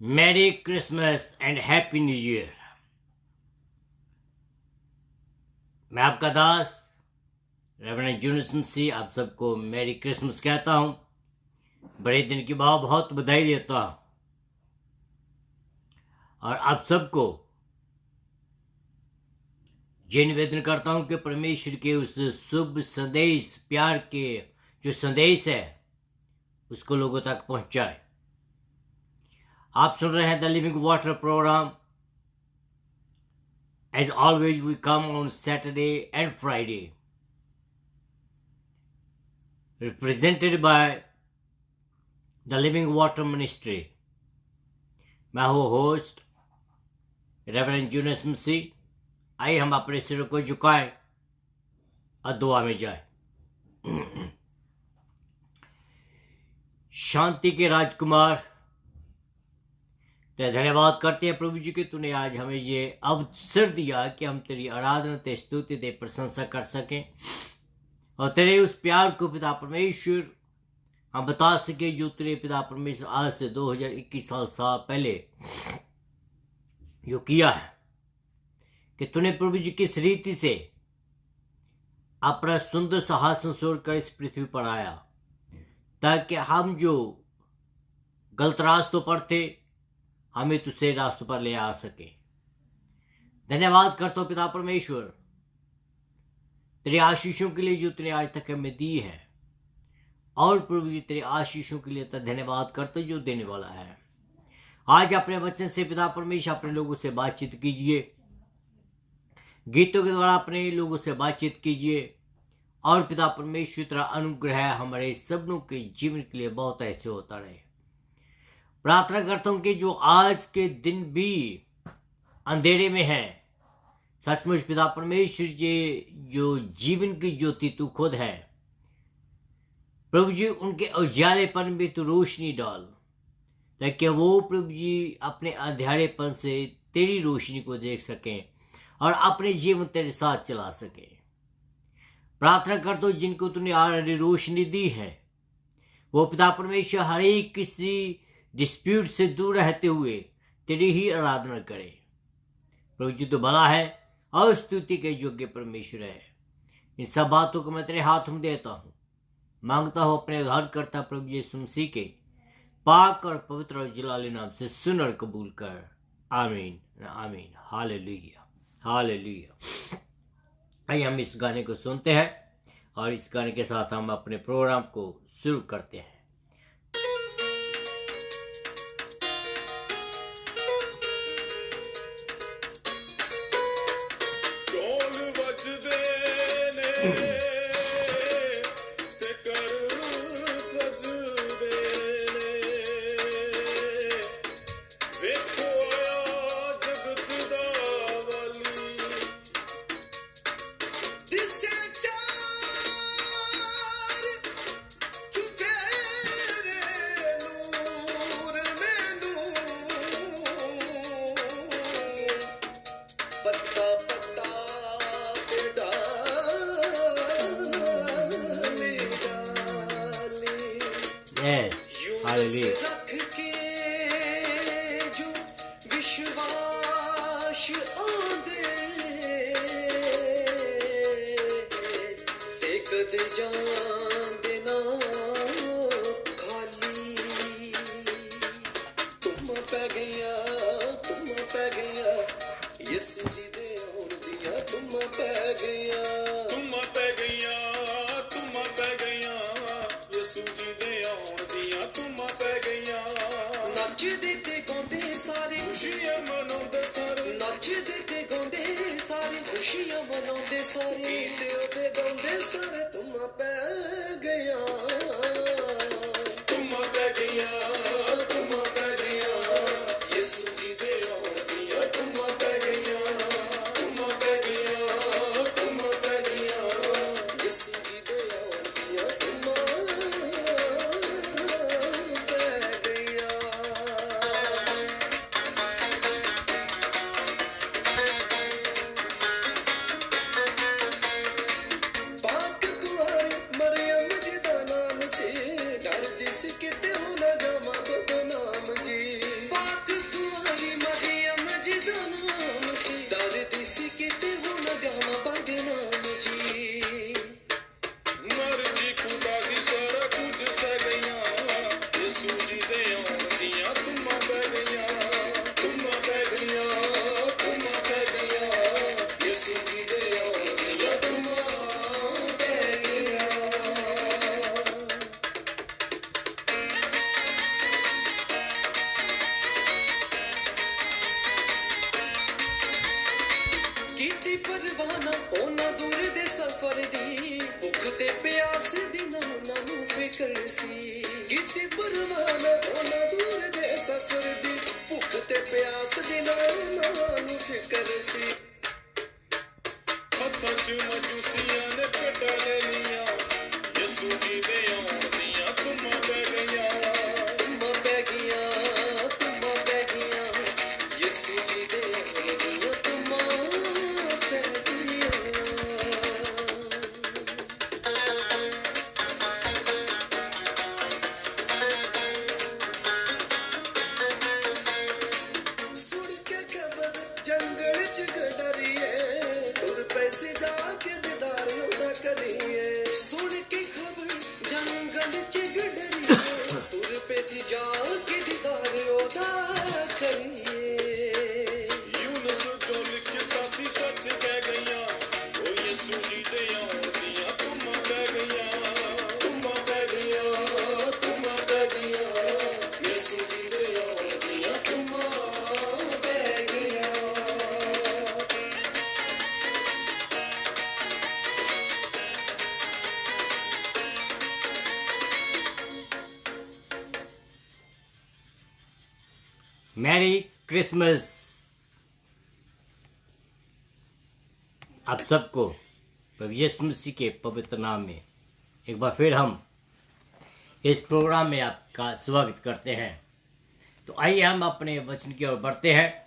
Merry Christmas and happy new year. मैं आपका दास reverend जूनस मसीह आप सबको मैरी क्रिसमस कहता हूँ। बड़े दिन की बहुत बधाई देता हूँ और आप सबको ये निवेदन करता हूँ कि परमेश्वर के उस शुभ संदेश, प्यार के जो संदेश है उसको लोगों तक पहुँचाए। आप सुन रहे हैं the living water programme. As always, we come on Saturday and Friday, represented by the Living Water Ministry. मैं हूँ होस्ट रेवरेंड जूनस मसीह। आइए हम अपने सिर को झुकाएं और दुआ में जाएं। शांति के राजकुमार, तेरा धन्यवाद करते हैं प्रभु जी कि तूने आज हमें ये अवसर दिया कि हम तेरी आराधना, तेरी स्तुति, तेरी प्रशंसा कर सकें और तेरे उस प्यार को पिता परमेश्वर हम बता सके जो तेरे पिता परमेश्वर आज से 2021 साल पहले जो किया है कि तूने प्रभु जी किस रीति से अपना सुंदर सिंहासन छोड़कर इस पृथ्वी पर आया ताकि हम जो गलत रास्तों पर थे हमें तुझसे रास्तों पर ले आ सके। धन्यवाद करता हूं पिता परमेश्वर तेरे आशीषों के लिए जो तूने आज तक हमें दी है और प्रभु जी तेरे आशीषों के लिए धन्यवाद करता जो देने वाला है। आज अपने वचन से पिता परमेश्वर अपने लोगों से बातचीत कीजिए, गीतों के द्वारा अपने लोगों से बातचीत कीजिए और पिता परमेश्वर तेरा अनुग्रह हमारे सबनों के जीवन के लिए बहुत ऐसे होता रहे। प्रार्थना करता हूं कि जो आज के दिन भी अंधेरे में है, सचमुच पिता परमेश्वर जी जो जीवन की ज्योति तू खुद है प्रभु जी, उनके उजालेपन में तू रोशनी डाल ताकि वो प्रभु जी अपने अंधेरेपन से तेरी रोशनी को देख सकें और अपने जीवन तेरे साथ चला सकें। प्रार्थना करता हूं जिनको तूने ऑलरेडी रोशनी दी है वो पिता परमेश्वर हर एक किसी डिस्प्यूट से दूर रहते हुए तेरी ही आराधना करे। प्रभु जी तो भला है और स्तुति के योग्य परमेश्वर है। इन सब बातों को मैं तेरे हाथ में देता हूं, मांगता हूं अपने उद्धारकर्ता प्रभु यीशु मसीह के पाक और पवित्र और जलाली नाम से सुन और कबूल कर। आमीन आमीन। Hallelujah hallelujah. आइए हम इस गाने को सुनते हैं और इस गाने के साथ हम अपने प्रोग्राम को शुरू करते हैं। मरे दे आउंदियां तुमां पै गईयां यसू जी दे आउंदियां तुमां पै गईयां कीती परवाना ओना दूर दे सफर दी भुख ते प्यास दी ना नू फिकर सी कीती परवाना ओना दूर दे सफर दी भुख ते प्यास दी ना नू फिकर सी हत्थां च मजूसियां ने पेटा ले लिया यसू जी दे आउंदियां तुमां पै गईयां यसू जी दे आउंदियां तुमां पै गईयां सुन के खबर जंगल च गडरिए तुर पैसे जाके दीदार ओदा करिए सुन के खबर जंगल च गडरिए तुर पैसे जाके दीदार ओदा करिए यूनुस जो लिखता सी सच कह गईयां ओ यसू जी दे आउंदियां तुमां पै गईयां यसू जी दे आउंदियां तुमां पै गईयां मैरी क्रिसमस आप सबको प्रभु यीशु मसीह के पवित्र नाम में एक बार फिर हम इस प्रोग्राम में आपका स्वागत करते हैं। तो आइए हम अपने वचन की ओर बढ़ते हैं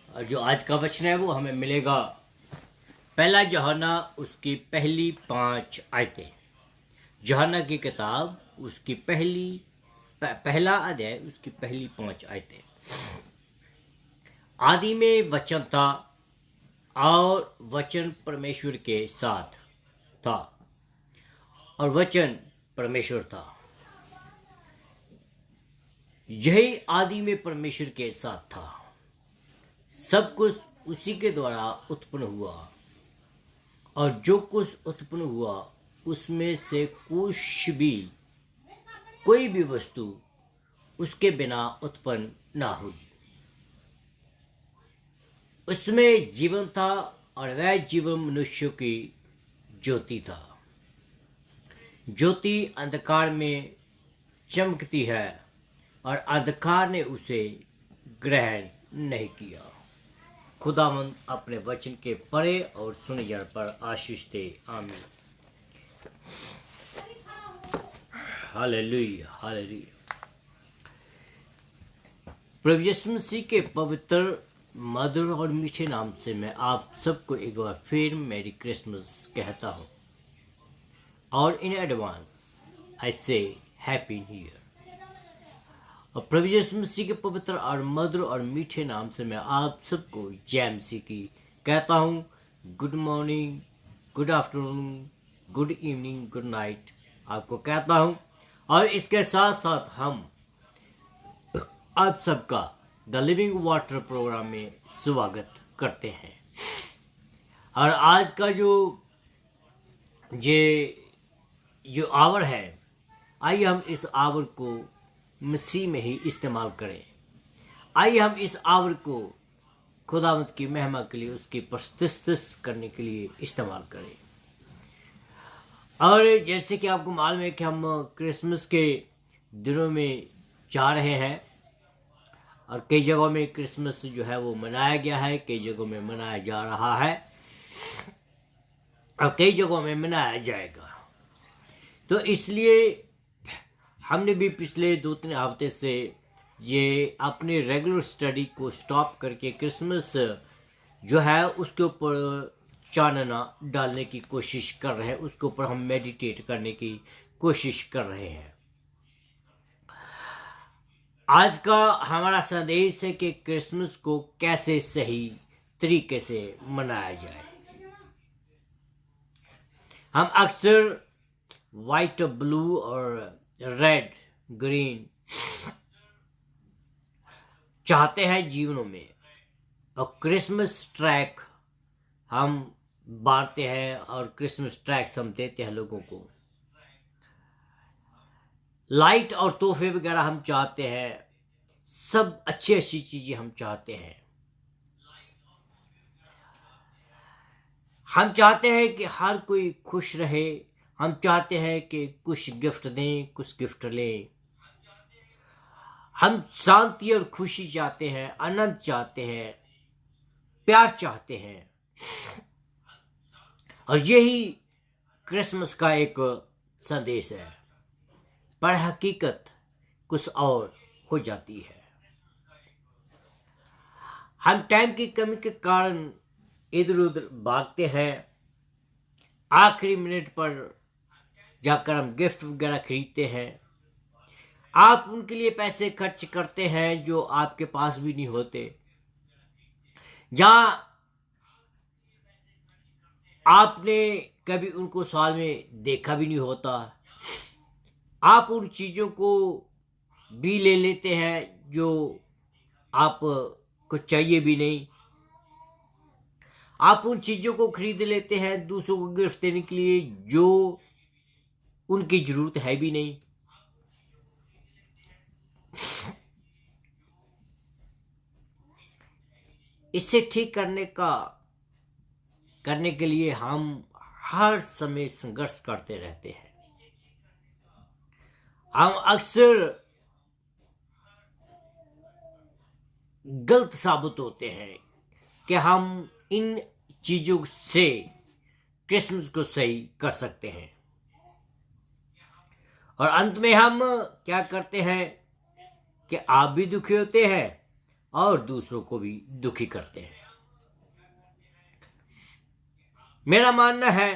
और जो आज का वचन है वो हमें मिलेगा पहला यूहन्ना उसकी पहली 5 आयतें। यूहन्ना की किताब उसकी पहला अध्याय उसकी पहली 5 आयतें। आदि में वचन था और वचन परमेश्वर के साथ था और वचन परमेश्वर था। यही आदि में परमेश्वर के साथ था। सब कुछ उसी के द्वारा उत्पन्न हुआ और जो कुछ उत्पन्न हुआ उसमें से कोई भी वस्तु उसके बिना उत्पन्न ना हुई। उसमें जीवन था और वह जीवन मनुष्यों की ज्योति था। ज्योति अंधकार में चमकती है और अंधकार ने उसे ग्रहण नहीं किया। खुदावंद अपने वचन के पढ़े और सुने पर आशीष दे। आमीन। Hallelujah hallelujah. प्रभु यीशु मसीह के पवित्र मधुर और मीठे नाम से मैं आप सबको एक बार फिर मैरी क्रिसमस कहता हूँ और इन एडवांस आई से हैप्पी न्यू ईयर। और प्रभु यीशु मसीह के पवित्र और मधुर और मीठे नाम से मैं आप सबको जय मसीह की कहता हूँ good morning, good afternoon, good evening, good night आपको कहता हूँ। और इसके साथ साथ हम आप सबका द लिविंग वाटर प्रोग्राम में स्वागत करते हैं। और आज का जो आवर है, आइए हम इस आवर को मसीह में ही इस्तेमाल करें। आइए हम इस आवर को खुदावंद की महिमा के लिए, उसकी प्रस्तुति करने के लिए इस्तेमाल करें। और जैसे कि आपको मालूम है कि हम क्रिसमस के दिनों में जा रहे हैं और कई जगहों में क्रिसमस जो है वो मनाया गया है, कई जगहों में मनाया जा रहा है और कई जगहों में मनाया जाएगा। तो इसलिए हमने भी पिछले 2-3 हफ्ते से ये अपने रेगुलर स्टडी को स्टॉप करके क्रिसमस जो है उसके ऊपर चानना डालने की कोशिश कर रहे हैं, उसके ऊपर हम मेडिटेट करने की कोशिश कर रहे हैं। आज का हमारा संदेश है कि क्रिसमस को कैसे सही तरीके से मनाया जाए। हम अक्सर वाइट, ब्लू और रेड, ग्रीन चाहते हैं जीवनों में, और क्रिसमस ट्रैक हम बांटते हैं और क्रिसमस ट्रैक्स हम देते हैं लोगों को। लाइट और तोहफे वगैरह हम चाहते हैं, सब अच्छी अच्छी चीजें हम चाहते हैं। हम चाहते हैं कि हर कोई खुश रहे, हम चाहते हैं कि कुछ गिफ्ट दें, कुछ गिफ्ट लें। हम शांति और खुशी चाहते हैं, आनंद चाहते हैं, प्यार चाहते हैं, और यही क्रिसमस का एक संदेश है। पर हकीकत कुछ और हो जाती है। हम टाइम की कमी के कारण इधर उधर भागते हैं, आखिरी मिनट पर जाकर हम गिफ्ट वगैरह खरीदते हैं। आप उनके लिए पैसे खर्च करते हैं जो आपके पास भी नहीं होते, जहां आपने कभी उनको साल में देखा भी नहीं होता। आप उन चीजों को भी ले लेते हैं जो आपको चाहिए भी नहीं। आप उन चीजों को खरीद लेते हैं दूसरों को गिफ्ट देने के लिए जो उनकी जरूरत है भी नहीं। इससे ठीक करने के लिए हम हर समय संघर्ष करते रहते हैं। हम अक्सर गलत साबित होते हैं कि हम इन चीजों से क्रिसमस को सही कर सकते हैं, और अंत में हम क्या करते हैं कि आप भी दुखी होते हैं और दूसरों को भी दुखी करते हैं। मेरा मानना है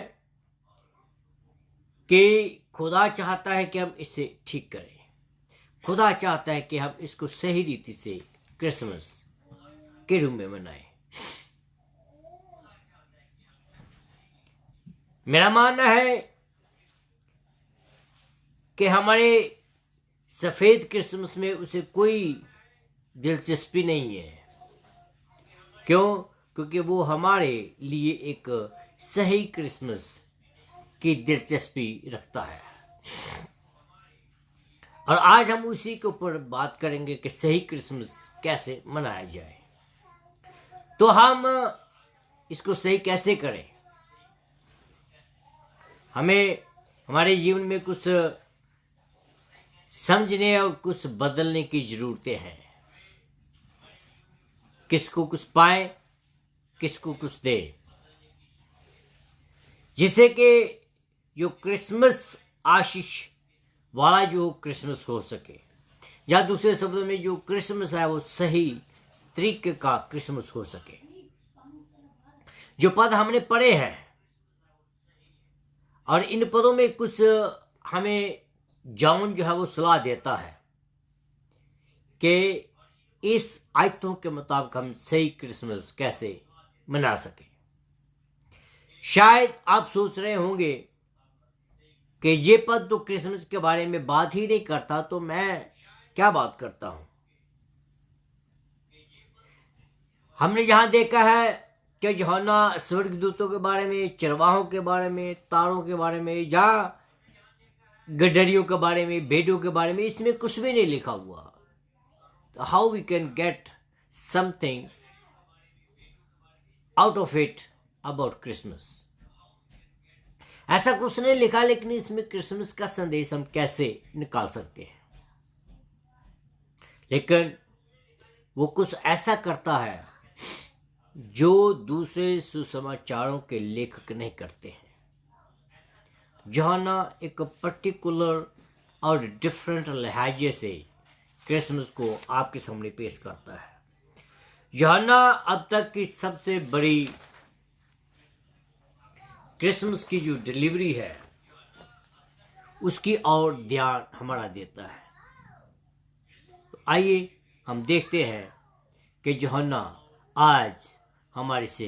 कि खुदा चाहता है कि हम इसे ठीक करें। खुदा चाहता है कि हम इसको सही रीति से क्रिसमस के रूप में मनाएं। मेरा मानना है कि हमारे सफेद क्रिसमस में उसे कोई दिलचस्पी नहीं है। क्यों? क्योंकि वो हमारे लिए एक सही क्रिसमस की दिलचस्पी रखता है। और आज हम उसी के ऊपर बात करेंगे कि सही क्रिसमस कैसे मनाया जाए। तो हम इसको सही कैसे करें? हमें हमारे जीवन में कुछ समझने और कुछ बदलने की जरूरतें हैं। किसको कुछ पाए, किसको कुछ दे, जिससे कि जो क्रिसमस आशीष वाला जो क्रिसमस हो सके, या दूसरे शब्दों में जो क्रिसमस है वो सही तरीके का क्रिसमस हो सके। जो पद हमने पढ़े हैं, और इन पदों में कुछ हमें जॉन जो है वो सलाह देता है कि इस आयतों के मुताबिक हम सही क्रिसमस कैसे मना सके। शायद आप सोच रहे होंगे कि ये पद तो क्रिसमस के बारे में बात ही नहीं करता, तो मैं क्या बात करता हूं। हमने यहां देखा है कि यूहन्ना स्वर्गदूतों के बारे में, चरवाहों के बारे में, तारों के बारे में, या गडरियों के बारे में, भेड़ों के बारे में, इसमें कुछ भी नहीं लिखा हुआ। तो how we can get something out of it about Christmas? ऐसा कुछ नहीं लिखा, लेकिन इसमें क्रिसमस का संदेश हम कैसे निकाल सकते हैं? लेकिन वो कुछ ऐसा करता है जो दूसरे सुसमाचारों के लेखक नहीं करते हैं। यूहन्ना एक पर्टिकुलर और डिफरेंट लहजे से क्रिसमस को आपके सामने पेश करता है। यूहन्ना अब तक की सबसे बड़ी क्रिसमस की जो डिलीवरी है उसकी और ध्यान हमारा देता है। तो आइए हम देखते हैं कि यूहन्ना आज हमारे से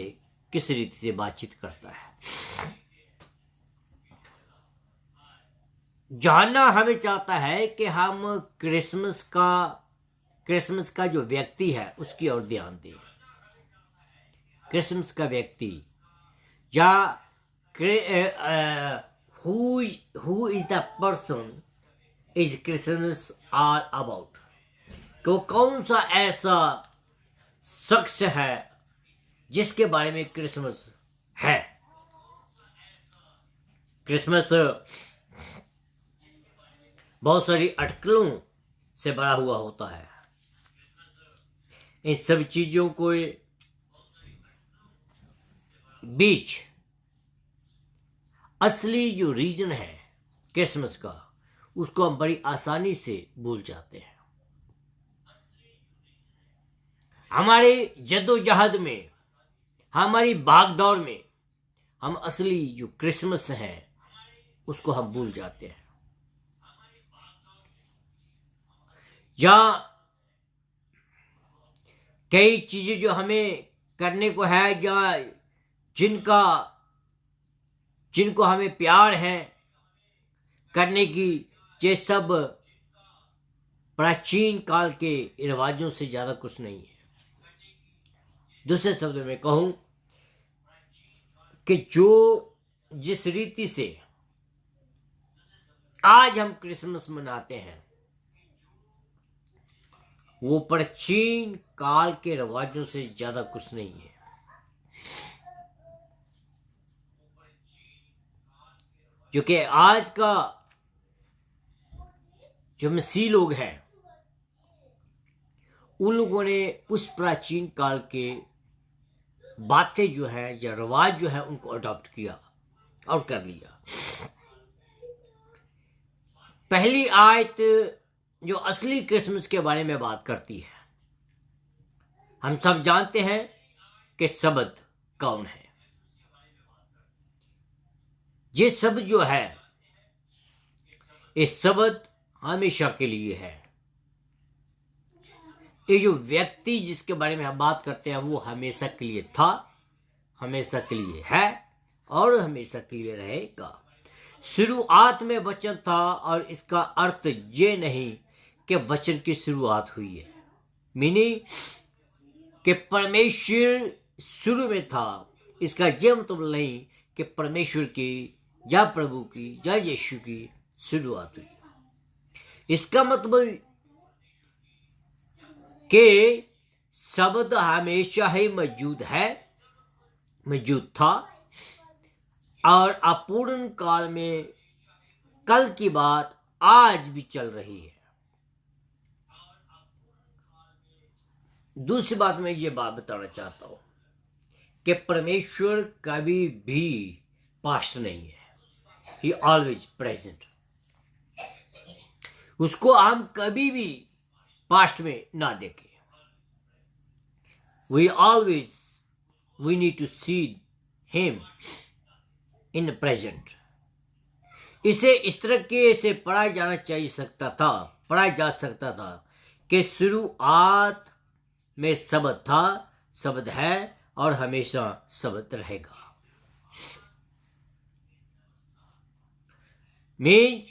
किस रीति से बातचीत करता है। जानना हमें चाहता है कि हम क्रिसमस का जो व्यक्ति है उसकी ओर ध्यान दें। क्रिसमस का व्यक्ति या who is the person is Christmas all about, कि वो कौन सा ऐसा शख्स है जिसके बारे में क्रिसमस है। क्रिसमस बहुत सारी अटकलों से भरा हुआ होता है। इन सब चीजों को बीच असली जो रीजन है क्रिसमस का, उसको हम बड़ी आसानी से भूल जाते हैं। हमारे जद्दोजहद में, हमारी भागदौड़ में हम असली जो क्रिसमस है उसको हम भूल जाते हैं। या कई चीजें जो हमें करने को है या जिनको हमें प्यार है करने की, ये सब प्राचीन काल के रिवाजों से ज्यादा कुछ नहीं है। दूसरे शब्दों में कहूं कि जिस रीति से आज हम क्रिसमस मनाते हैं वो प्राचीन काल के रिवाजों से ज्यादा कुछ नहीं है। क्योंकि आज का जो मसीह लोग हैं उन लोगों ने उस प्राचीन काल के बातें जो है या रिवाज जो है उनको अडॉप्ट किया और कर लिया। पहली आयत जो असली क्रिसमस के बारे में बात करती है, हम सब जानते हैं कि शब्द कौन है। ये शब्द जो है, इस शब्द हमेशा के लिए है। ये जो व्यक्ति जिसके बारे में हम बात करते हैं वो हमेशा के लिए था, हमेशा के लिए है और हमेशा के लिए रहेगा। शुरुआत में वचन था और इसका अर्थ ये नहीं कि वचन की शुरुआत हुई है, मीनिंग कि परमेश्वर शुरू में था। इसका यह मतलब नहीं कि परमेश्वर की या प्रभु की या यीशु की शुरुआत हुई। इसका मतलब कि शब्द हमेशा ही मौजूद है, मौजूद था और अपूर्ण काल में कल की बात आज भी चल रही है। दूसरी बात मैं ये बात बताना चाहता हूं कि परमेश्वर कभी भी पास्ट नहीं है, ही ऑलवेज प्रेजेंट। उसको हम कभी भी पास्ट में ना देखें। we need to see him in the present। इसे इस तरह से पढ़ा जा सकता था कि शुरुआत में शब्द था, शब्द है और हमेशा शब्द रहेगा। मीन्स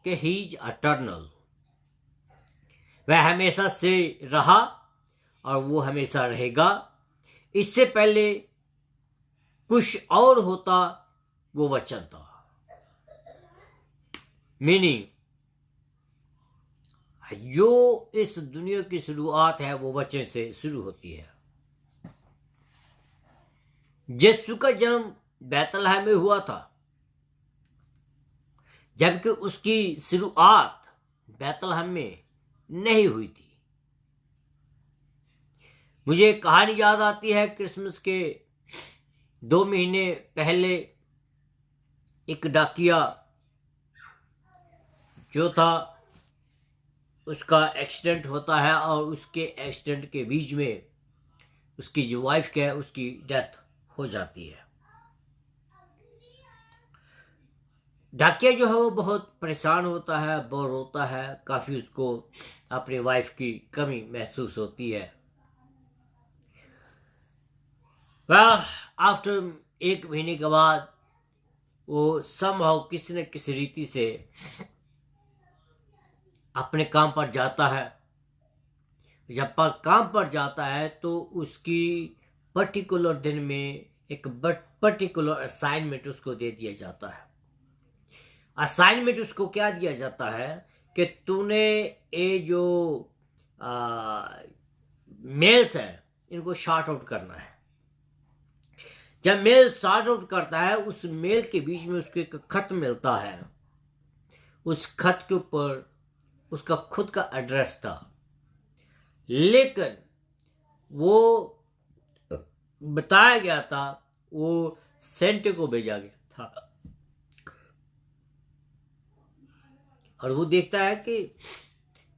कि ही इज इटर्नल, वह हमेशा से रहा और वो हमेशा रहेगा। इससे पहले कुछ और होता, वो वचन था। मीनिंग जो इस दुनिया की शुरुआत है वो वचन से शुरू होती है। यीशु का जन्म बैतलहम में हुआ था, जबकि उसकी शुरुआत बैतलहम में नहीं हुई थी। मुझे कहानी याद आती है, क्रिसमस के 2 महीने पहले एक डाकिया जो था उसका एक्सीडेंट होता है और उसके एक्सीडेंट के बीच में उसकी जो वाइफ है उसकी डेथ हो जाती है। डाकिया जो है वो बहुत परेशान होता है, बहुत रोता है, काफी उसको अपनी वाइफ की कमी महसूस होती है। आफ्टर 1 महीने के बाद वो समहाउ किसी न किसी रीति से अपने काम पर जाता है। जब पर काम पर जाता है तो उसकी पर्टिकुलर दिन में एक पर्टिकुलर असाइनमेंट उसको दे दिया जाता है। असाइनमेंट उसको क्या दिया जाता है कि तूने ये जो मेल्स है इनको शॉर्ट आउट करना है। जब मेल शॉर्ट आउट करता है उस मेल के बीच में उसको एक खत मिलता है। उस खत के ऊपर उसका खुद का एड्रेस था, लेकिन वो बताया गया था वो सेंटे को भेजा गया था। और वो देखता है कि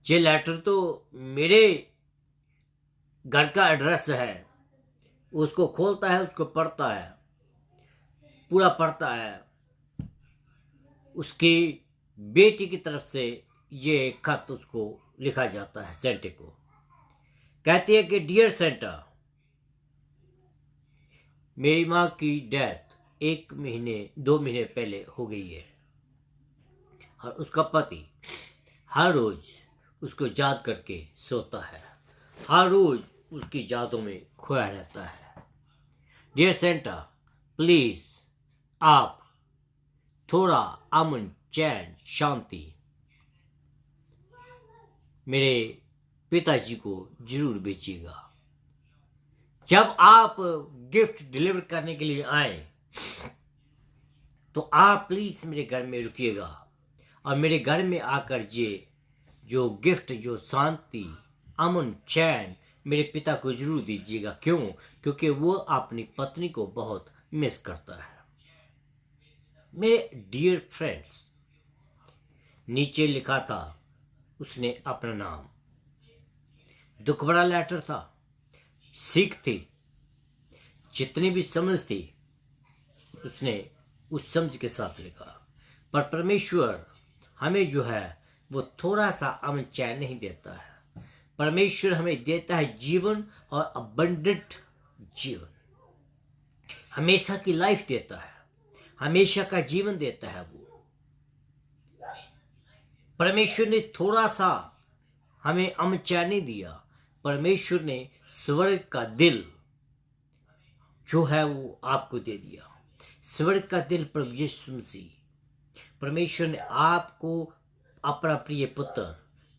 ये लेटर तो मेरे घर का एड्रेस है। उसको खोलता है, उसको पढ़ता है, पूरा पढ़ता है। उसकी बेटी की तरफ से ये खत उसको लिखा जाता है सेंटे को। कहती है कि डियर सेंटा, मेरी माँ की डेथ 2 महीने पहले हो गई है और उसका पति हर रोज उसको याद करके सोता है, हर रोज उसकी यादों में खोया रहता है। डियर सेंटा, प्लीज आप थोड़ा अमन, चैन, शांति मेरे पिताजी को जरूर भेजिएगा। जब आप गिफ्ट डिलीवर करने के लिए आए तो आप प्लीज मेरे घर में रुकिएगा और मेरे घर में आकर ये जो गिफ्ट, जो शांति, अमन, चैन मेरे पिता को जरूर दीजिएगा। क्यों? क्योंकि वो अपनी पत्नी को बहुत मिस करता है। मेरे डियर फ्रेंड्स, नीचे लिखा था उसने अपना नाम। दुख भरा लेटर था, सीख थी, जितनी भी समझ थी उसने उस समझ के साथ लिखा। पर परमेश्वर हमें जो है वो थोड़ा सा अमन चैन नहीं देता है। परमेश्वर हमें देता है जीवन और अबंडेंट जीवन, हमेशा की लाइफ देता है, हमेशा का जीवन देता है। वो परमेश्वर ने थोड़ा सा हमें अमन चैन नहीं दिया। परमेश्वर ने स्वर्ग का दिल जो है वो आपको दे दिया। स्वर्ग का दिल प्रभु यीशु मसीह, परमेश्वर ने आपको अपना प्रिय पुत्र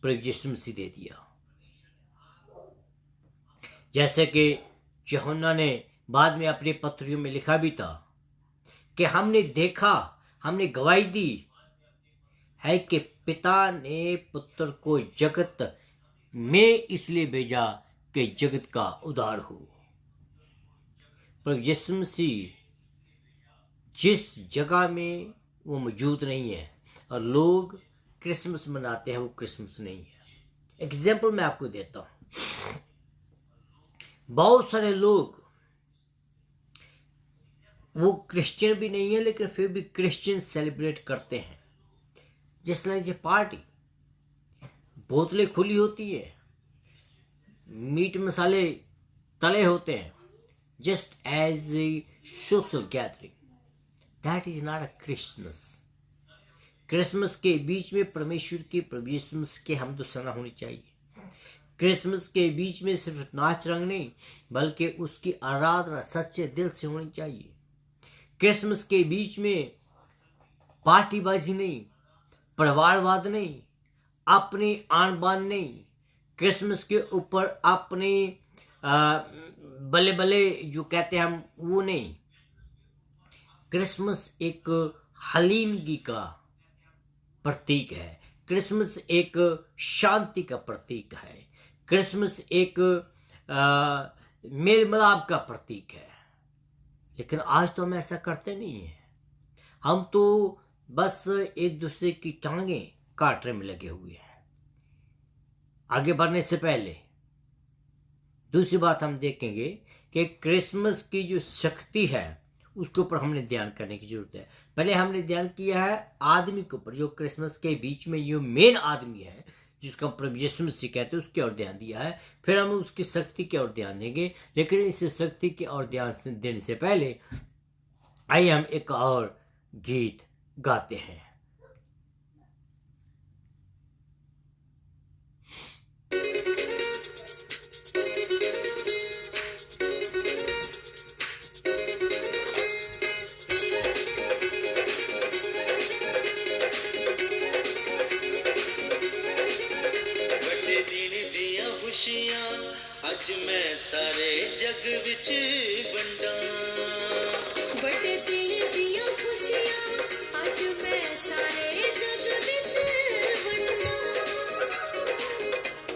प्रभु यीशु मसीह दे दिया। जैसे कि यूहन्ना ने बाद में अपने पत्रियों में लिखा भी था कि हमने देखा, हमने गवाही दी है कि पिता ने पुत्र को जगत में इसलिए भेजा कि जगत का उद्धार हो। प्रभु यीशु मसीह जिस जगह में वो मौजूद नहीं है और लोग क्रिसमस मनाते हैं, वो क्रिसमस नहीं है। एग्जाम्पल मैं आपको देता हूं। बहुत सारे लोग वो क्रिश्चियन भी नहीं है लेकिन फिर भी क्रिश्चियन सेलिब्रेट करते हैं। जिस तरह ये पार्टी, बोतलें खुली होती है, मीट मसाले तले होते हैं, just as a social gathering, that is not a Christmas. Christmas के बीच में परमेश्वर की, प्रभु यीशु मसीह की हमद सना होनी चाहिए। क्रिसमस के बीच में सिर्फ नाच रंग नहीं बल्कि उसकी आराधना सच्चे दिल से होनी चाहिए। क्रिसमस के बीच में पार्टीबाजी नहीं, परिवारवाद नहीं, अपनी आन बान नहीं, क्रिसमस के ऊपर अपने बल्ले बल्ले जो कहते हैं हम, वो नहीं। क्रिसमस एक हलीमगी का प्रतीक है, क्रिसमस एक शांति का प्रतीक है, क्रिसमस एक मेल मिलाप का प्रतीक है। लेकिन आज तो हम ऐसा करते नहीं है। हम तो बस एक दूसरे की टांगे काटने में लगे हुए हैं। आगे बढ़ने से पहले दूसरी बात हम देखेंगे कि क्रिसमस की जो शक्ति है उसके ऊपर हमने ध्यान करने की जरूरत है। पहले हमने ध्यान किया है आदमी के ऊपर, जो क्रिसमस के बीच में जो मेन आदमी है जिसका प्रभु यीशु मसीह कहते हैं, उसकी ओर ध्यान दिया है। फिर हम उसकी शक्ति की ओर ध्यान देंगे। लेकिन इस शक्ति की ओर ध्यान देने से पहले आइए हम एक और गीत गाते हैं। खुशियां अज मैं सारे जग विच वंडा बड़े दिन दियां खुशियां अज मैं सारे जग विच वंडा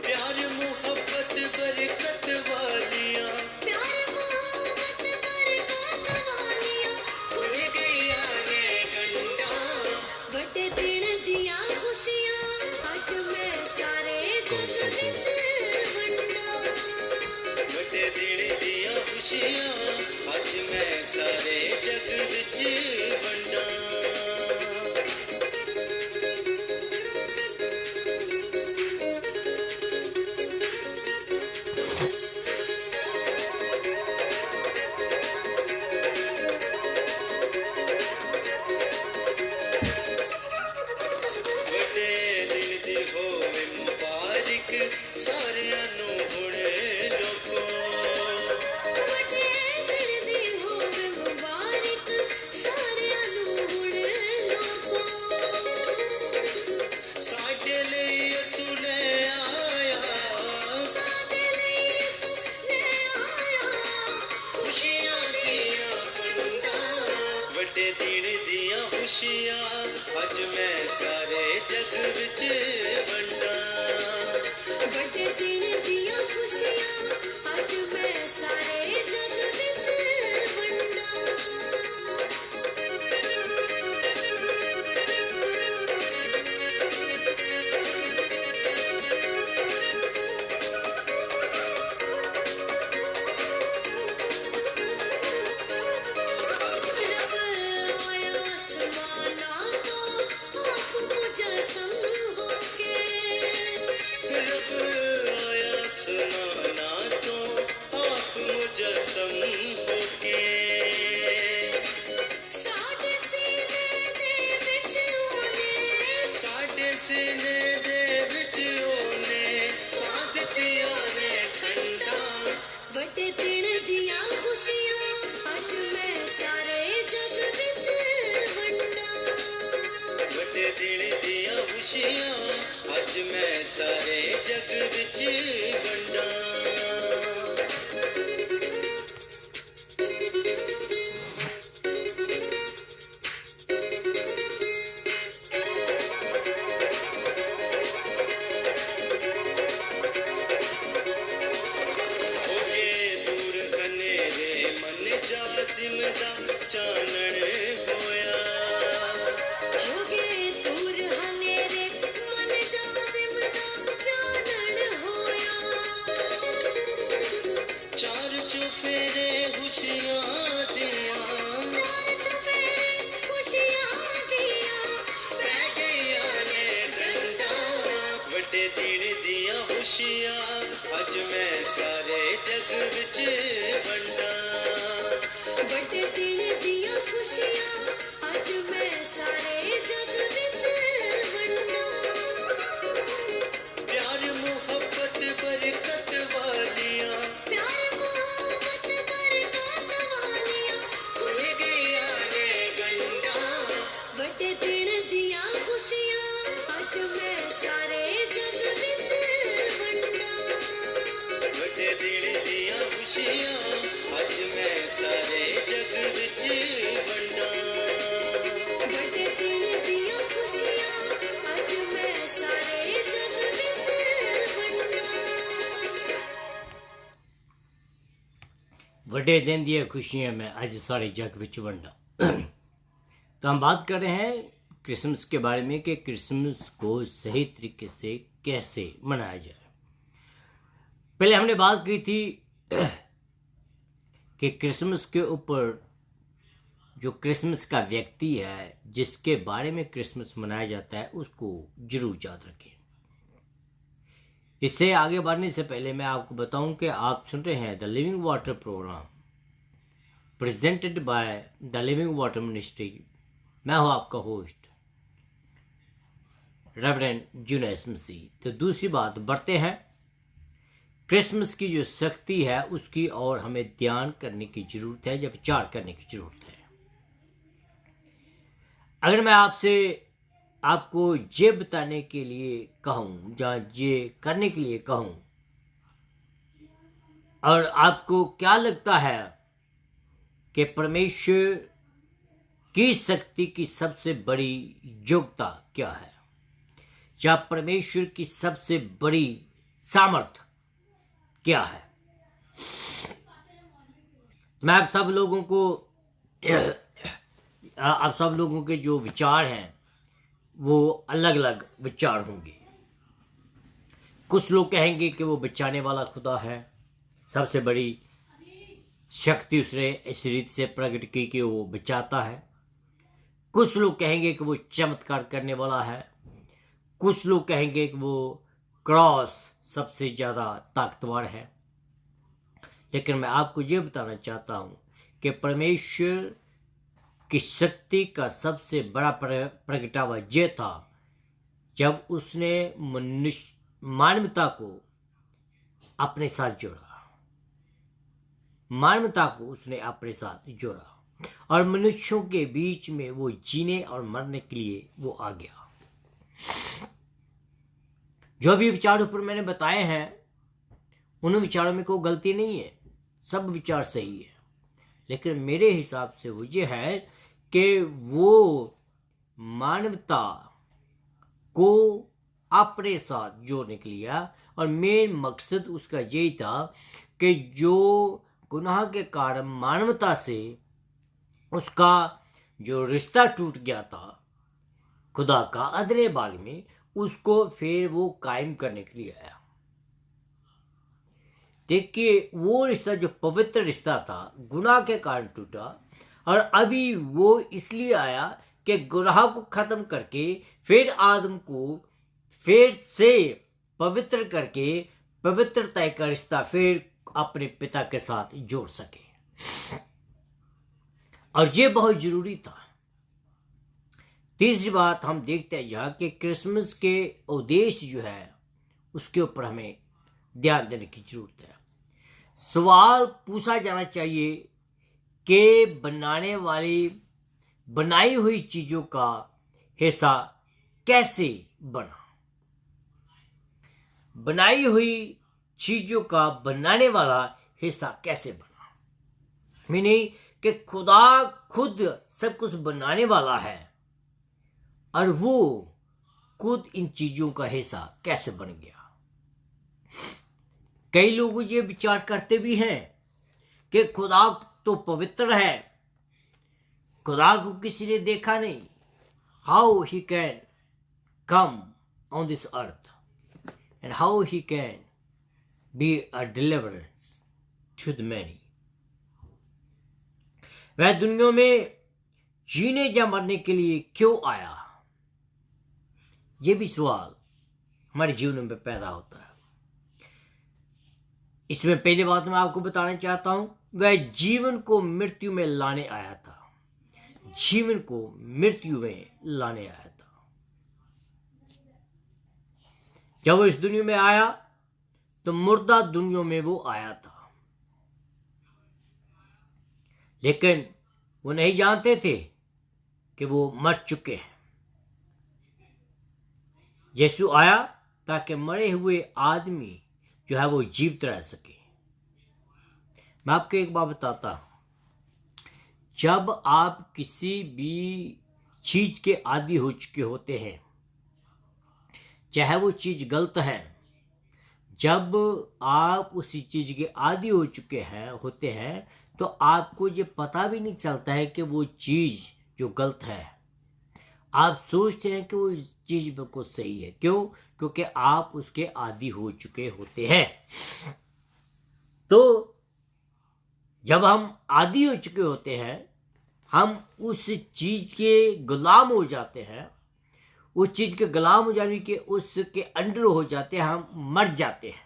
प्यार मुहब्बत बरकत वालियां प्यार मोहब्बत बरकत वालियां खुल गईया ने गंडा बड़े दिन दियां खुशियां अज मैं सारे जग विच वंडा बड़े दिन दियां खुशियां अज मैं सारे जग विच वंडा बड़े दिन दी होवे मुबारक सारियां नूं हुणे लोको बड़े दिन दी होवे मुबारक सारियां नूं हुण लोको साडे लई यसू ले आया साडे लई यसू ले आया खुशियां दियां पंडा बड़े दिन दियां खुशियां अज मैं सारे जग विच वंडा बड़े दिन दियां खुशियां अज मैं सारे जग विच वंडा रब आया आसमाना तो आप मुजस्सम होके रब आया सुनाना तो आप मुजस्सम होके साडे सीने दे विच ओने साडे सीने दे विच ओने पा दित्तियां ने ठंडा बड़े दिन दियां खुशियां अज मैं सारे जग विच वंडा बड़े दिन दियां खुशियां अज मैं सारे जग विच वंडा होगे दूर हनेरे मन जासिम दा चानण होया होगे दूर हनेरे मन जासिम दा चानण होया चार चुफेरे खुशियां दियां चार चुफेरे खुशियां दियां पै गईयां ने डंडा बड़े दिन दियां खुशियां अज मैं सारे जग विच वंडा बड़े दिन दियां खुशियां अज मैं सारे जग विच वंडा प्यार मुहब्बत बरकत वालियां प्यार मोहब्बत बरकत वालियां खुल गईया ने गंडा बड़े दिन दियां खुशियां अज मैं सारे जग विच वंडा बड़े दिन दियां खुशियां अज मैं सारे जग विच वंडा बड़े दिन दियां खुशियां अज मैं सारे जग विच वंडा बड़े दिन दी खुशियां मैं आज सारे जग विच वंडा। तो हम बात कर रहे हैं क्रिसमस के बारे में कि क्रिसमस को सही तरीके से कैसे मनाया जाए। पहले हमने बात की थी कि क्रिसमस के ऊपर जो क्रिसमस का व्यक्ति है जिसके बारे में क्रिसमस मनाया जाता है उसको जरूर याद रखें। इससे आगे बढ़ने से पहले मैं आपको बताऊं कि आप सुन रहे हैं the living water programme presented by the living water ministry. मैं हूं आपका होस्ट रेवरेंड जूनेस मसीह। तो दूसरी बात बढ़ते हैं, क्रिसमस की जो सख्ती है उसकी और हमें ध्यान करने की जरूरत है या विचार करने की जरूरत है। अगर मैं आपको ये बताने के लिए कहूँ या ये करने के लिए कहूँ और आपको क्या लगता है कि परमेश्वर की शक्ति की सबसे बड़ी योग्यता क्या है, या परमेश्वर की सबसे बड़ी सामर्थ क्या है? मैं आप सब लोगों के जो विचार हैं वो अलग अलग विचार होंगे। कुछ लोग कहेंगे कि वो बचाने वाला खुदा है, सबसे बड़ी शक्ति उसने इस रीति से प्रकट की कि वो बचाता है। कुछ लोग कहेंगे कि वो चमत्कार करने वाला है। कुछ लोग कहेंगे कि वो क्रॉस सबसे ज्यादा ताकतवर है। लेकिन मैं आपको ये बताना चाहता हूं कि परमेश्वर की शक्ति का सबसे बड़ा प्रगटावा ये था जब उसने मानवता को अपने साथ जोड़ा। मानवता को उसने अपने साथ जोड़ा और मनुष्यों के बीच में वो जीने और मरने के लिए वो आ गया। जो भी विचारों पर मैंने बताए हैं उन विचारों में कोई गलती नहीं है, सब विचार सही है। लेकिन मेरे हिसाब से वो ये है कि वो मानवता को अपने साथ जोड़ने के लिए, और मेन मकसद उसका यही था कि जो गुनाह के कारण मानवता से उसका जो रिश्ता टूट गया था खुदा का अदले बाग में, उसको फिर वो कायम करने के लिए आया। देखिए, वो रिश्ता जो पवित्र रिश्ता था गुनाह के कारण टूटा, और अभी वो इसलिए आया कि गुनाह को खत्म करके फिर आदम को फिर से पवित्र करके पवित्रता का रिश्ता फिर अपने पिता के साथ जोड़ सके। और ये बहुत जरूरी था। तीसरी बात हम देखते हैं यहाँ कि क्रिसमस के उद्देश्य जो है उसके ऊपर हमें ध्यान देने की जरूरत है। सवाल पूछा जाना चाहिए कि बनाई हुई चीजों का हिस्सा कैसे बना। बनाई हुई चीजों का बनाने वाला हिस्सा कैसे बना, मीनिंग कि खुदा खुद सब कुछ बनाने वाला है और वो खुद इन चीजों का हिस्सा कैसे बन गया। कई लोग ये विचार करते भी हैं कि खुदा तो पवित्र है, खुदा को किसी ने देखा नहीं, how he can come on this earth and how he can be a deliverance to the many. वह दुनिया में जीने या मरने के लिए क्यों आया, यह भी सवाल हमारे जीवन में पैदा होता है। इसमें पहली बात मैं आपको बताना चाहता हूं, वह जीवन को मृत्यु में लाने आया था। जीवन को मृत्यु में लाने आया था। जब वो इस दुनिया में आया तो मुर्दा दुनिया में वो आया था, लेकिन वो नहीं जानते थे कि वो मर चुके हैं। यीशु आया ताकि मरे हुए आदमी जो है वो जीवित रह सके। मैं आपको एक बात बताता हूं, जब आप किसी भी चीज के आदी हो चुके होते हैं, चाहे वो चीज गलत है, जब आप उसी चीज के आदी हो चुके हैं होते हैं तो आपको ये पता भी नहीं चलता है कि वो चीज जो गलत है, आप सोचते हैं कि वो चीज बिल्कुल सही है। क्यों? क्योंकि आप उसके आदी हो चुके होते हैं। तो जब हम आदी हो चुके होते हैं, हम उस चीज के गुलाम हो जाते हैं। उस चीज के गुलाम हो जाने के उसके अंडर हो जाते हैं, हम मर जाते हैं।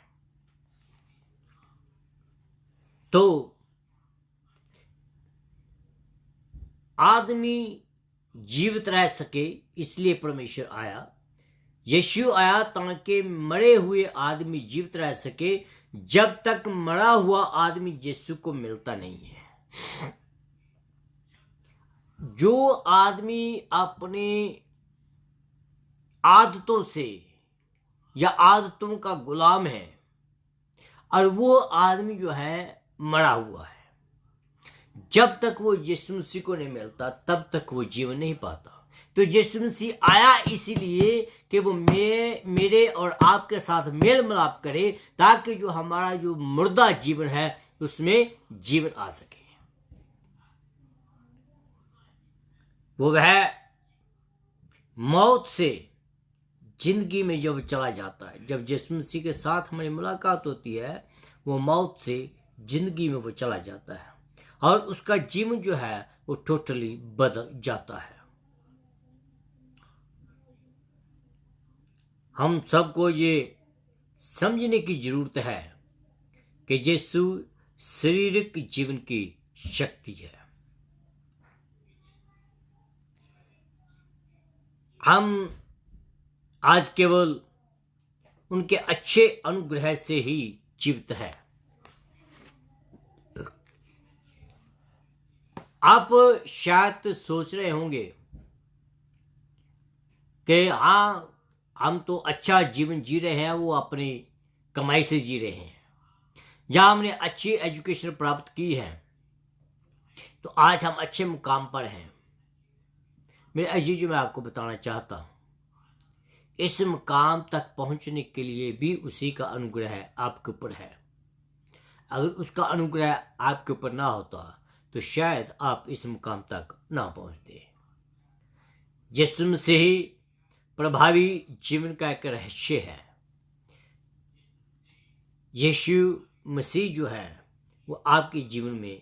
तो आदमी जीवित रह सके इसलिए परमेश्वर आया। यीशु आया ताकि मरे हुए आदमी जीवित रह सके, जब तक मरा हुआ आदमी यीशु को मिलता नहीं है। जो आदमी अपने आदतों से या आदतों का गुलाम है, और वो आदमी जो है मरा हुआ है। जब तक वो यीशु मसीह को नहीं मिलता तब तक वो जीवन नहीं पाता। तो यीशु मसीह आया इसीलिए कि वो मेरे और आपके साथ मेल मिलाप करे, ताकि जो हमारा जो मुर्दा जीवन है उसमें जीवन आ सके। वो वह मौत से जिंदगी में जब चला जाता है, जब यीशु मसीह के साथ हमारी मुलाकात होती है, वो मौत से जिंदगी में वो चला जाता है और उसका जीवन जो है वो टोटली बदल जाता है। हम सबको ये समझने की जरूरत है कि यीशु शारीरिक जीवन की शक्ति है। हम आज केवल उनके अच्छे अनुग्रह से ही जीवित हैं। आप शायद सोच रहे होंगे कि हाँ, हम तो अच्छा जीवन जी रहे हैं, वो अपनी कमाई से जी रहे हैं, या हमने अच्छी एजुकेशन प्राप्त की है तो आज हम अच्छे मुकाम पर हैं। मेरे अजीजों, मैं आपको बताना चाहता हूं, इस मुकाम तक पहुंचने के लिए भी उसी का अनुग्रह आपके ऊपर है। अगर उसका अनुग्रह आपके ऊपर ना होता तो शायद आप इस मुकाम तक ना पहुंचते। यीशु मसीह ही प्रभावी जीवन का एक रहस्य है। यीशु मसीह जो है वो आपके जीवन में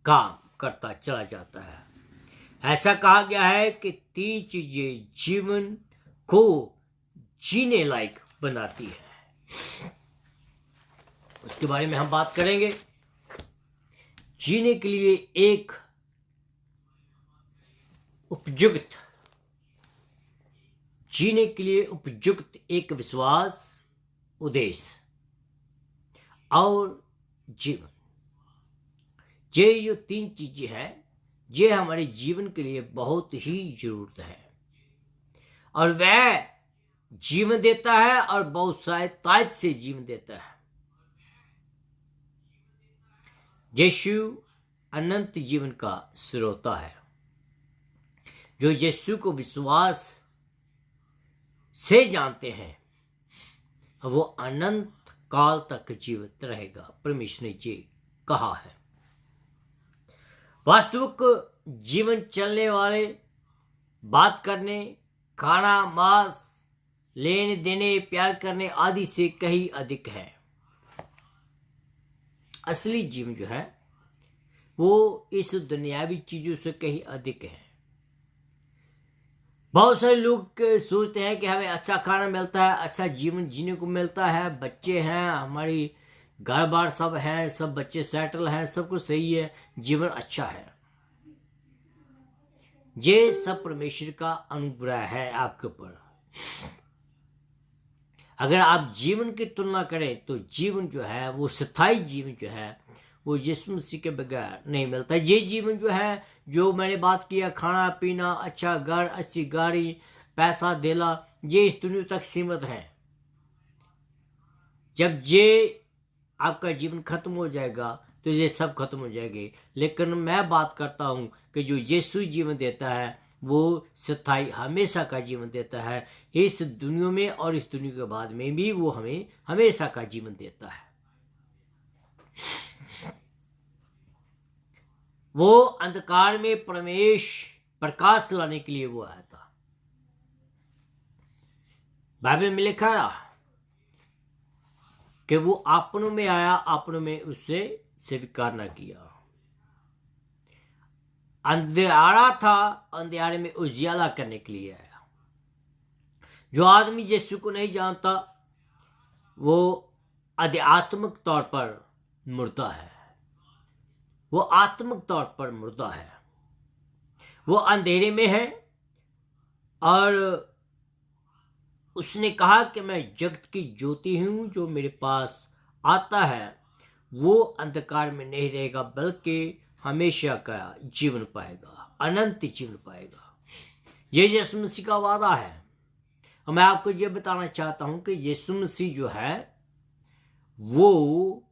काम करता चला जाता है। ऐसा कहा गया है कि 3 चीजें जीवन को जीने लायक बनाती है। उसके बारे में हम बात करेंगे। जीने के लिए एक उपयुक्त एक विश्वास, उद्देश्य और जीवन, ये जो 3 चीजें हैं ये हमारे जीवन के लिए बहुत ही जरूरत है। और वह जीवन देता है और बहुत सहायता से जीवन देता है। यीशु अनंत जीवन का स्रोता है। जो यीशु को विश्वास से जानते हैं वो अनंत काल तक जीवित रहेगा, परमेश्वर ने जी कहा है। वास्तविक जीवन चलने वाले, बात करने, खाना, मांस, लेने देने, प्यार करने आदि से कहीं अधिक है। असली जीवन जो है वो इस दुनियावी चीजों से कहीं अधिक है। बहुत सारे लोग सोचते हैं कि हमें अच्छा खाना मिलता है, अच्छा जीवन जीने को मिलता है, बच्चे हैं, हमारी घर बार सब है, सब बच्चे सेटल हैं, सब कुछ सही है, जीवन अच्छा है। ये सब परमेश्वर का अनुग्रह है आपके ऊपर। अगर आप जीवन की तुलना करें तो जीवन जो है वो स्थायी जीवन जो है वो यीशु मसीह के बगैर नहीं मिलता। ये जीवन जो है, जो मैंने बात किया, खाना पीना, अच्छा घर, अच्छी गाड़ी, पैसा देना, ये इस दुनिया तक सीमित है। जब ये आपका जीवन खत्म हो जाएगा तो ये सब खत्म हो जाएंगे। लेकिन मैं बात करता हूं कि जो यीशु जीवन देता है वो स्थायी हमेशा का जीवन देता है। इस दुनिया में और इस दुनिया के बाद में भी वो हमें हमेशा का जीवन देता है। वो अंधकार में प्रकाश लाने के लिए वो आया था। बाइबल में लिखा है कि वो अपनों में आया, अपनों में उससे स्वीकार न किया। अंधेरा था, अंधेरे में उजियाला करने के लिए आया। जो आदमी यीशु को नहीं जानता वो आध्यात्मिक तौर पर मुर्दा है, वो आत्मिक तौर पर मुर्दा है। वो अंधेरे में है और उसने कहा कि मैं जगत की ज्योति हूं। जो मेरे पास आता है वो अंधकार में नहीं रहेगा बल्कि हमेशा का जीवन पाएगा, अनंत जीवन पाएगा। ये यीशु मसीह का वादा है। और मैं आपको ये बताना चाहता हूं कि यीशु मसीह जो है वो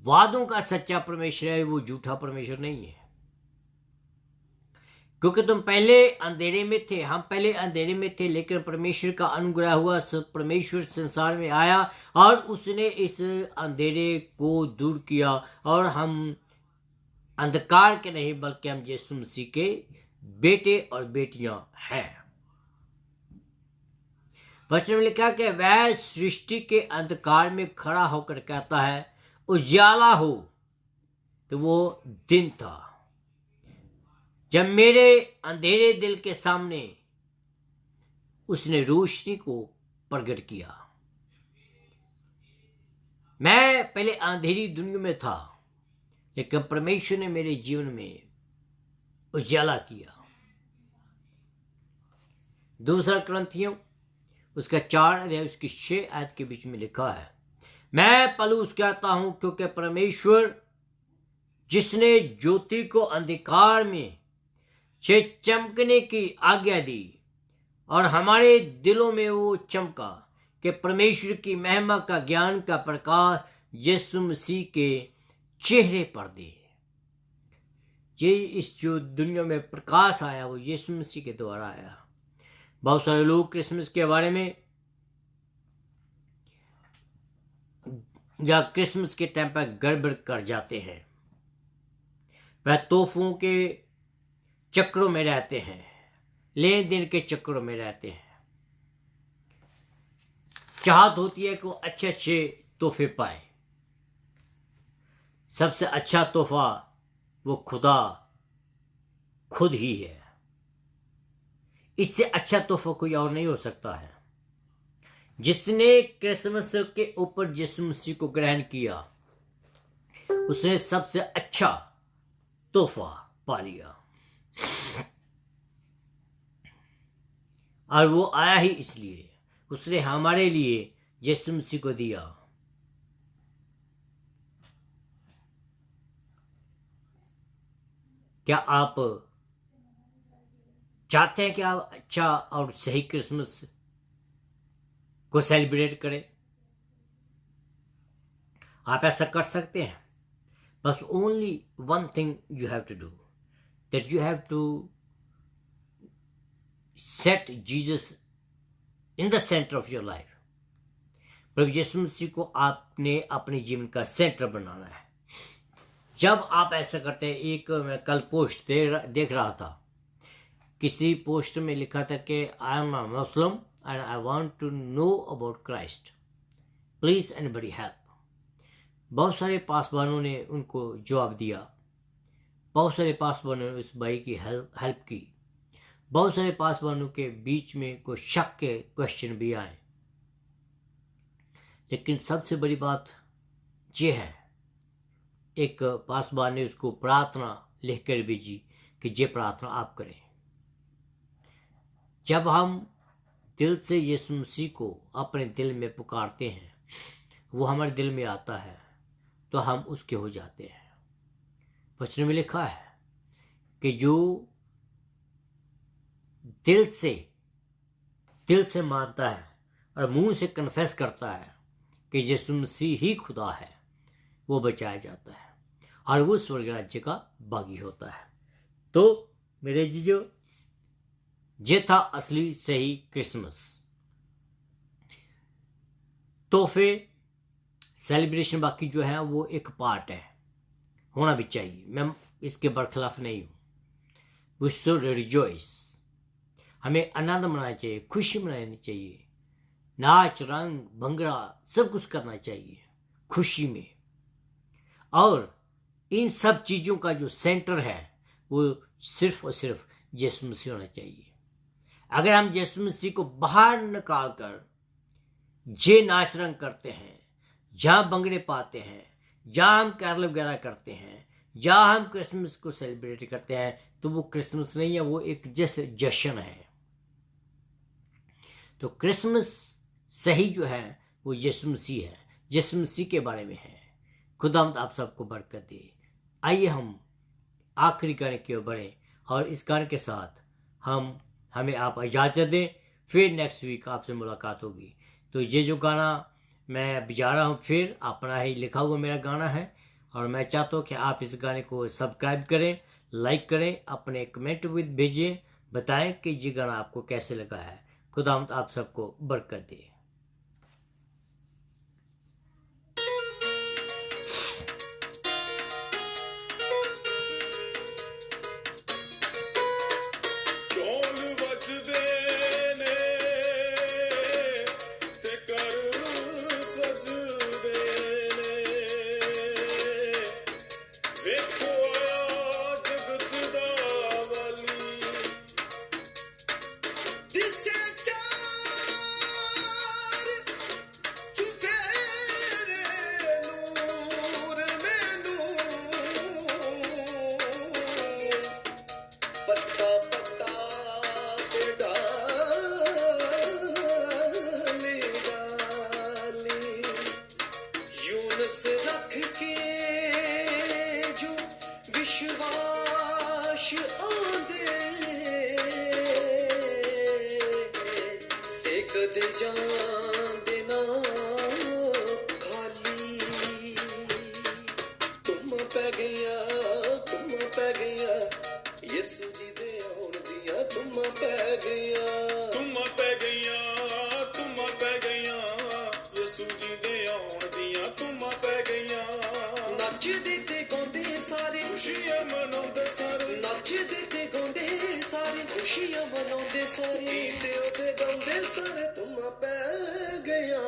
वादों का सच्चा परमेश्वर है, वो झूठा परमेश्वर नहीं है। क्योंकि तुम पहले अंधेरे में थे, हम पहले अंधेरे में थे, लेकिन परमेश्वर का अनुग्रह हुआ, परमेश्वर संसार में आया और उसने इस अंधेरे को दूर किया और हम अंधकार के नहीं बल्कि हम यीशु मसीह के बेटे और बेटियां हैं। वचन में लिखा कि वह सृष्टि के अंधकार में खड़ा होकर कहता है उजाला हो, तो वो दिन था जब मेरे अंधेरे दिल के सामने उसने रोशनी को प्रकट किया। मैं पहले अंधेरी दुनिया में था, लेकिन परमेश्वर ने मेरे जीवन में उजाला किया। दूसरा कुरिन्थियों उसका 4 अध्याय उसकी 6 आयत के बीच में लिखा है, मैं पौलुस कहता हूं क्योंकि परमेश्वर जिसने ज्योति को अंधकार में से चमकने की आज्ञा दी और हमारे दिलों में वो चमका कि परमेश्वर की महिमा का ज्ञान का प्रकाश यीशु मसीह के चेहरे पर दे। ये इस जो दुनिया में प्रकाश आया वो यीशु मसीह के द्वारा आया। बहुत सारे लोग क्रिसमस के बारे में या क्रिसमस के टाइम पर गड़बड़ कर जाते हैं। वह तोहफों के चक्रों में रहते हैं, लेन देन के चक्रों में रहते हैं। चाहत होती है कि वो अच्छे अच्छे तोहफे पाए। सबसे अच्छा तोहफा वो खुदा खुद ही है। इससे अच्छा तोहफा कोई और नहीं हो सकता है। जिसने क्रिसमस के ऊपर यीशु मसीह को ग्रहण किया उसने सबसे अच्छा तोहफा पा लिया, और वो आया ही इसलिए उसने हमारे लिए यीशु मसीह को दिया। क्या आप चाहते हैं कि आप अच्छा और सही क्रिसमस को सेलिब्रेट करें? आप ऐसा कर सकते हैं, बस only one thing you have to do, that you have to set Jesus in the centre of your life. प्रभु यीशु मसीह को आपने अपने जीवन का सेंटर बनाना है। जब आप ऐसा करते हैं, एक मैं कल पोस्ट देख रहा था, किसी पोस्ट में लिखा था कि I am a Muslim and I want to know about Christ. Please anybody help. बहुत सारे पासवानों ने उनको जवाब दिया। बहुत सारे पासवानों ने उस भाई की हेल्प की। बहुत सारे पासवानों के बीच में कोई शक के क्वेश्चन भी आए। लेकिन सबसे बड़ी बात ये है, एक पासवान ने उसको प्रार्थना लिखकर भेजी कि ये प्रार्थना आप करें। जब हम दिल से यीशु मसीह को अपने दिल में पुकारते हैं, वो हमारे दिल में आता है तो हम उसके हो जाते हैं। वचन में लिखा है कि जो दिल से मानता है और मुंह से कन्फेस करता है कि यीशु मसीह ही खुदा है, वो बचाया जाता है और वो स्वर्ग राज्य का भागी होता है। तो मेरे जीजो, ये था असली सही क्रिसमस। तोहफे सेलिब्रेशन बाकी जो है वो एक पार्ट है, होना भी चाहिए, मैं इसके बरखिलाफ नहीं हूं। वी शुड रिजॉइस, हमें आनंद मनाना चाहिए, खुशी मनानी चाहिए, नाच रंग भंगड़ा सब कुछ करना चाहिए खुशी में। और इन सब चीजों का जो सेंटर है वो सिर्फ और सिर्फ यीशु मसीह होना चाहिए। अगर हम यीशु मसीह को बाहर निकाल कर जे नाच रंग करते हैं, जहां भंगड़े पाते हैं, जहां हम कैरल वगैरह करते हैं, जहां हम क्रिसमस को सेलिब्रेट करते हैं, तो वो क्रिसमस नहीं है, वो एक जश्न है। तो क्रिसमस सही जो है वो यीशु मसीह है, यीशु मसीह के बारे में है। खुदावंद आप सबको बरकत दे। आइए हम आखिरी गाने की ओर बढ़े और इस गाने के साथ हमें आप इजाज़त दें, फिर नेक्स्ट वीक आपसे मुलाकात होगी। तो ये जो गाना मैं बजा रहा हूँ फिर अपना ही लिखा हुआ मेरा गाना है, और मैं चाहता हूँ कि आप इस गाने को सब्सक्राइब करें, लाइक करें, अपने कमेंट विद भेजिए, बताएं कि ये गाना आपको कैसे लगा है। खुदावंद आप सबको बरकत दे। ढोल बजदे ने ते कर सजदे ने वेखो आया जगत दा वाली दिसे चार चुफेरे नूर मैनू पत्ता पत्ता ते डाली डाली यूनस रख के जो विश्वास आंदे ते कदे जांदे ना खाली तुम पै गईया यसू जी दे आउण दियां तुम पै गईया यसू जी दे आउण दियां तुम पै गईया नचदे ते गाउंदे सारे खुशियां मनाउंदे सारे नचदे ते गाउंदे सारे खुशियां मनाउंदे सारे गीते ओदे गाउंदे सारे तुम पै गईया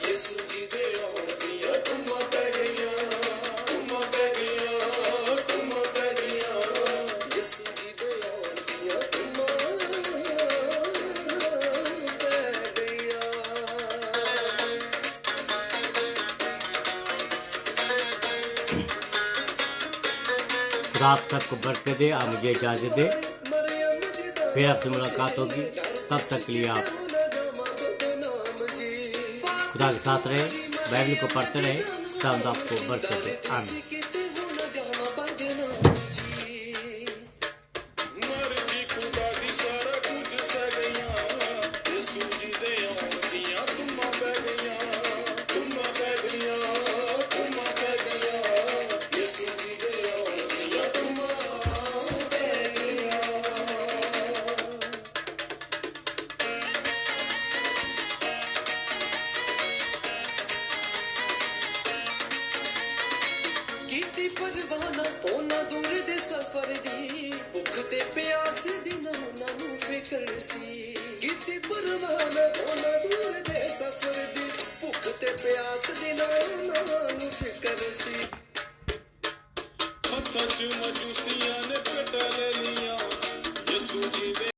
यसू जी दे आउण दियां तुम पै गईया यसू जी दे आउण दियां तुम पै गईया खुदा आप सबको बरकत दे। आप मुझे इजाज़त दे, फिर आपसे मुलाकात होगी। तब तक के लिए आप खुदा के साथ रहे, बाइबल को पढ़ते रहे। खुदा आपको बरकत दे। आमीन। मर्जी खुदा दी सारा कुछ सह गईया यसू जी दे आउण दियां तुम पै गईया यसू जी दे आउण दियां तुम पै गईया कीती परवाना ओना दूर दे सफर दी भुख ते प्यास दी ना ओना नू फिकर सी कीती परवाना ओना दूर दे सफर दी भुख ते प्यास दी ना ओना नू फिकर सी हत्थां च मजूसी